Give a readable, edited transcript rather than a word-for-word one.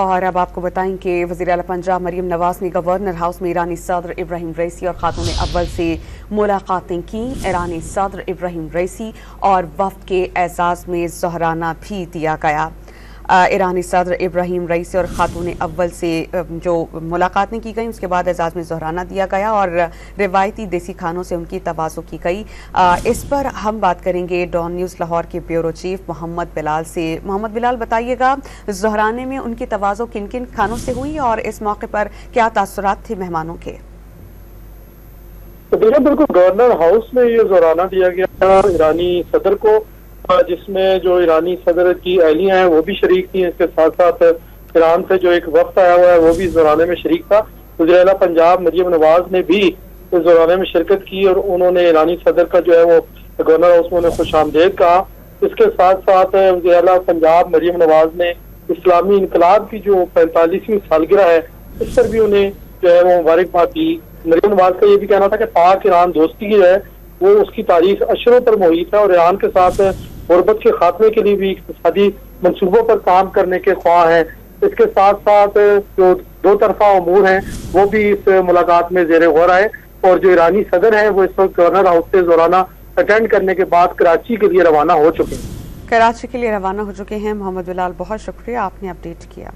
اور اب آپ کو بتائیں کہ وزیر اعلیٰ پنجاب مریم نواز نے گورنر ہاؤس میں ایرانی صدر ابراہیم رئیسی اور خاتون اول سے ملاقاتیں کیں۔ ایرانی صدر ابراہیم رئیسی اور وفد کے اعزاز میں ظہرانہ بھی دیا گیا۔ ایرانی صدر ابراہیم رئیسی اور خاتون اول سے جو ملاقاتیں کی گئیں اس کے بعد اعزاز میں ظہرانہ دیا گیا اور روایتی دیسی کھانوں سے ان کی تواضع کی گئی۔ اس پر ہم بات کریں گے ڈان نیوز لاہور کے بیورو چیف محمد بلال سے۔ محمد بلال، بتائیے گا ظہرانے میں ان کی تواضع کن کن کھانوں سے ہوئی اور اس موقع پر کیا تاثرات تھے مہمانوں کے؟ بالکل گورنر ہاؤس میں یہ ظہرانہ دیا گیا ایرانی صدر کو، جس میں جو ایرانی صدر کی اہلیاں ہیں وہ بھی شریک تھیں۔ اس کے ساتھ ساتھ ایران سے جو ایک وفد آیا ہوا ہے وہ بھی ظہرانے میں شریک تھا۔ وزیر اعلیٰ پنجاب مریم نواز نے بھی اس ظہرانے میں شرکت کی اور انہوں نے ایرانی صدر کا جو ہے وہ گورنر ہاؤس میں انہیں خوش آمدید کہا۔ اس کے ساتھ ساتھ وزیر اعلیٰ پنجاب مریم نواز نے اسلامی انقلاب کی جو 45ویں سالگرہ ہے اس پر بھی انہیں جو ہے وہ مبارکباد دی۔ مریم نواز کا یہ بھی کہنا تھا کہ پاک ایران دوستی جو ہے وہ اس کی تاریخ اشروں پر محیط ہے اور ایران کے ساتھ غربت کے خاتمے کے لیے بھی اقتصادی منصوبوں پر کام کرنے کے خواہاں ہیں۔ اس کے ساتھ ساتھ جو دو طرفہ امور ہیں وہ بھی اس ملاقات میں زیر غور آئے اور جو ایرانی صدر ہیں وہ اس وقت گورنر ہاؤس سے ظہرانہ اٹینڈ کرنے کے بعد کراچی کے لیے روانہ ہو چکے ہیں۔ کراچی کے لیے روانہ ہو چکے ہیں۔ محمد بلال، بہت شکریہ، آپ نے اپڈیٹ کیا۔